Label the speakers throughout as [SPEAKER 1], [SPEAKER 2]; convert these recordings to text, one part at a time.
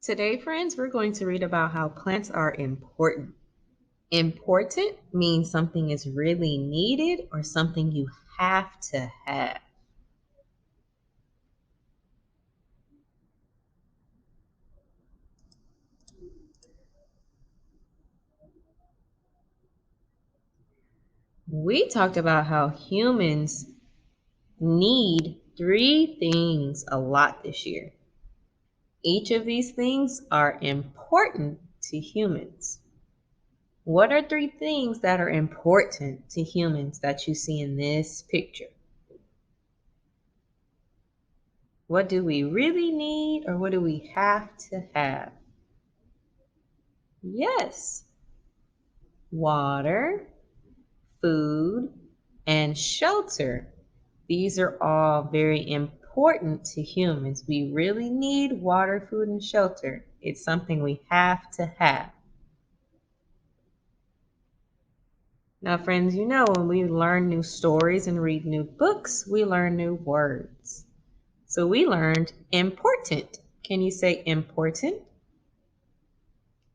[SPEAKER 1] Today, friends, we're going to read about how plants are important. Important means something is really needed or something you have to have. We talked about how humans need three things a lot this year. Each of these things are important to humans. What are three things that are important to humans that you see in this picture? What do we really need or what do we have to have? Yes, water, food, and shelter. These are all very important to humans. We really need water, food, and shelter. It's something we have to have. Now, friends, you know when we learn new stories and read new books, we learn new words. So we learned important. Can you say important?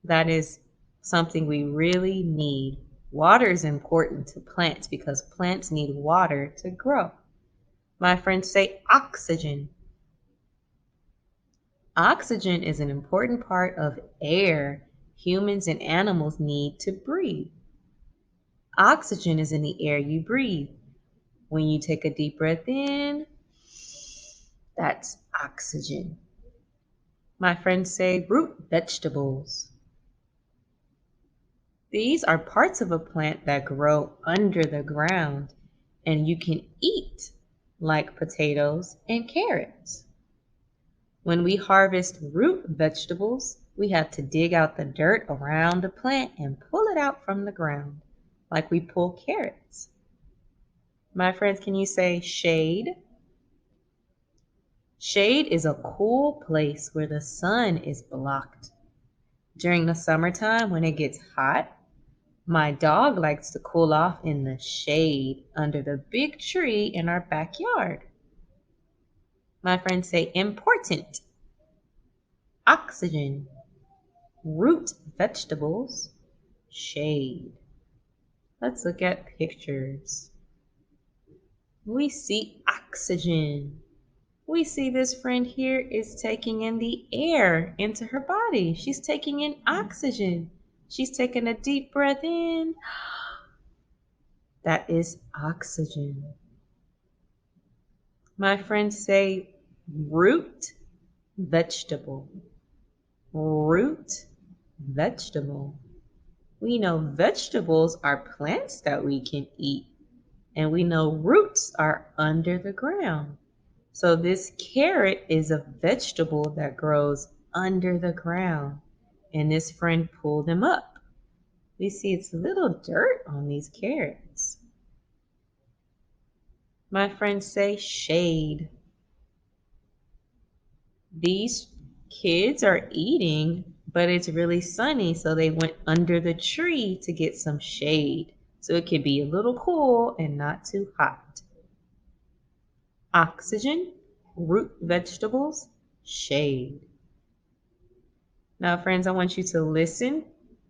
[SPEAKER 1] That is something we really need. Water is important to plants because plants need water to grow. My friends say oxygen. Oxygen is an important part of air humans and animals need to breathe. Oxygen is in the air you breathe. When you take a deep breath in, that's oxygen. My friends say root vegetables. These are parts of a plant that grow under the ground and you can eat, like potatoes and carrots. When we harvest root vegetables, we have to dig out the dirt around the plant and pull it out from the ground, like we pull carrots. My friends, can you say shade? Shade is a cool place where the sun is blocked. During the summertime, when it gets hot, my dog likes to cool off in the shade under the big tree in our backyard. My friends say important. Oxygen, root vegetables, shade. Let's look at pictures. We see oxygen. We see this friend here is taking in the air into her body. She's taking in oxygen. She's taking a deep breath in. That is oxygen. My friends say root vegetable. Root vegetable. We know vegetables are plants that we can eat, and we know roots are under the ground. So this carrot is a vegetable that grows under the ground, and this friend pulled them up. We see it's little dirt on these carrots. My friends say shade. These kids are eating, but it's really sunny, so they went under the tree to get some shade. So it could be a little cool and not too hot. Oxygen, root vegetables, shade. Now, friends, I want you to listen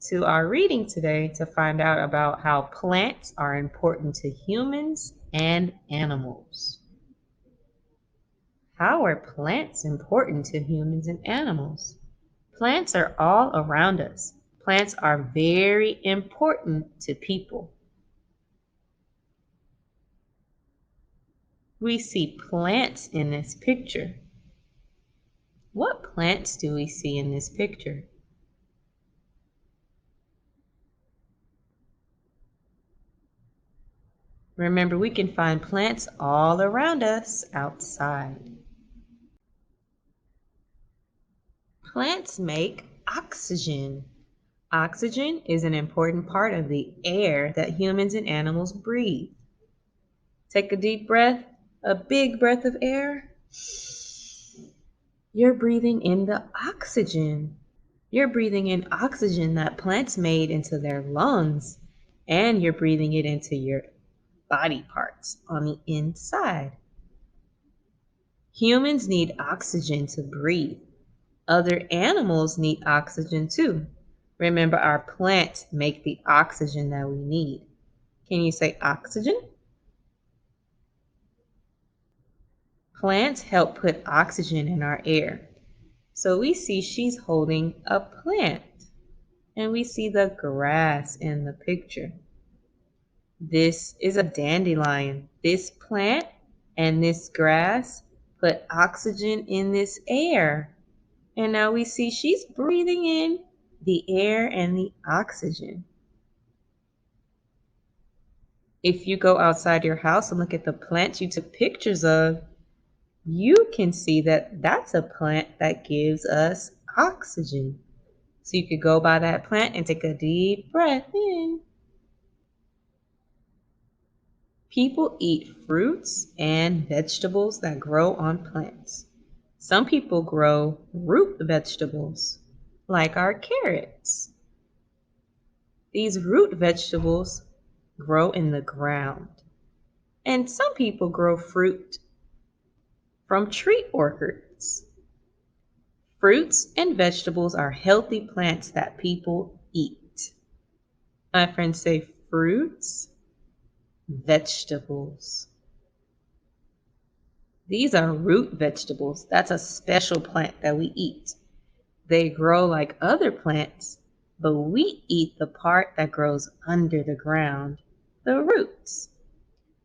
[SPEAKER 1] to our reading today to find out about how plants are important to humans and animals. How are plants important to humans and animals? Plants are all around us. Plants are very important to people. We see plants in this picture. What plants do we see in this picture? Remember, we can find plants all around us outside. Plants make oxygen. Oxygen is an important part of the air that humans and animals breathe. Take a deep breath, a big breath of air. You're breathing in the oxygen. You're breathing in oxygen that plants made into their lungs, and you're breathing it into your body parts on the inside. Humans need oxygen to breathe. Other animals need oxygen too. Remember, our plants make the oxygen that we need. Can you say oxygen? Plants help put oxygen in our air. So we see she's holding a plant, and we see the grass in the picture. This is a dandelion. This plant and this grass put oxygen in this air. And now we see she's breathing in the air and the oxygen. If you go outside your house and look at the plants you took pictures of, you can see that that's a plant that gives us oxygen. So you could go by that plant and take a deep breath in. People eat fruits and vegetables that grow on plants. Some people grow root vegetables, like our carrots. These root vegetables grow in the ground. And some people grow fruit from tree orchards. Fruits and vegetables are healthy plants that people eat. My friends say fruits, vegetables. These are root vegetables. That's a special plant that we eat. They grow like other plants, but we eat the part that grows under the ground, the roots.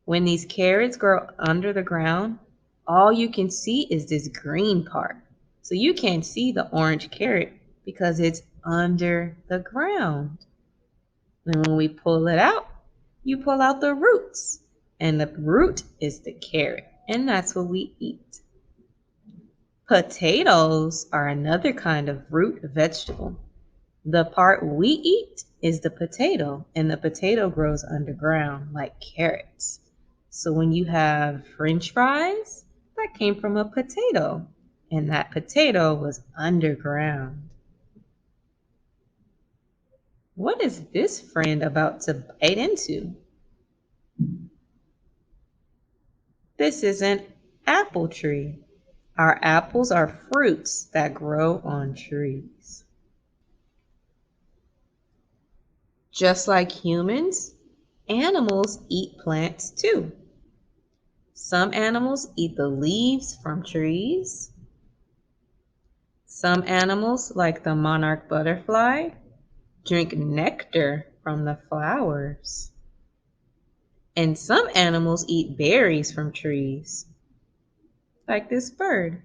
[SPEAKER 1] When these carrots grow under the ground, all you can see is this green part. So you can't see the orange carrot because it's under the ground. And when we pull it out, you pull out the roots. And the root is the carrot. And that's what we eat. Potatoes are another kind of root vegetable. The part we eat is the potato, and the potato grows underground like carrots. So when you have French fries, that came from a potato, and that potato was underground. What is this friend about to bite into? This is an apple tree. Our apples are fruits that grow on trees. Just like humans, animals eat plants too. Some animals eat the leaves from trees. Some animals, like the monarch butterfly, drink nectar from the flowers. And some animals eat berries from trees, like this bird.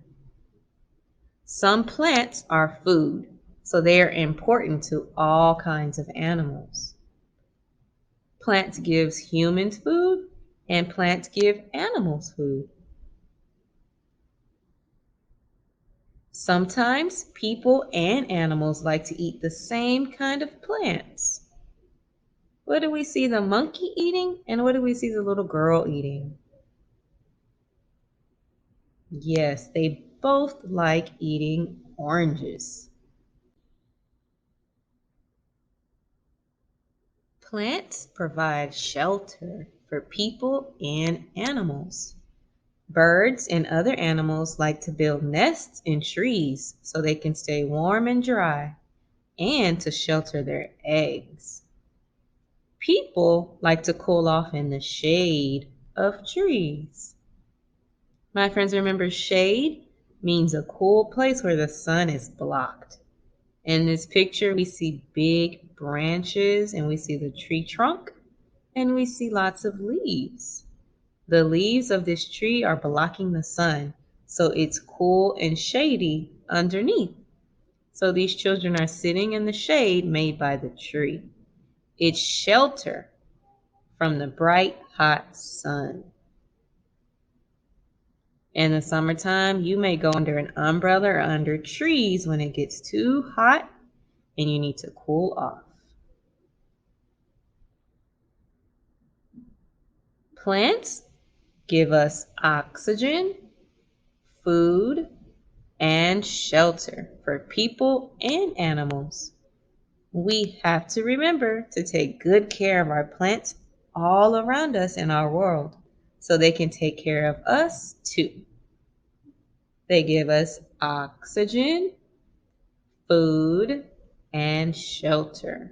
[SPEAKER 1] Some plants are food, so they are important to all kinds of animals. Plants gives humans food, and plants give animals food. Sometimes people and animals like to eat the same kind of plants. What do we see the monkey eating, and what do we see the little girl eating? Yes, they both like eating oranges. Plants provide shelter for people and animals. Birds and other animals like to build nests in trees so they can stay warm and dry and to shelter their eggs. People like to cool off in the shade of trees. My friends, remember shade means a cool place where the sun is blocked. In this picture, we see big branches and we see the tree trunk and we see lots of leaves. The leaves of this tree are blocking the sun, so it's cool and shady underneath. So these children are sitting in the shade made by the tree. It's shelter from the bright, hot sun. In the summertime, you may go under an umbrella or under trees when it gets too hot and you need to cool off. Plants give us oxygen, food, and shelter for people and animals. We have to remember to take good care of our plants all around us in our world so they can take care of us too. They give us oxygen, food, and shelter.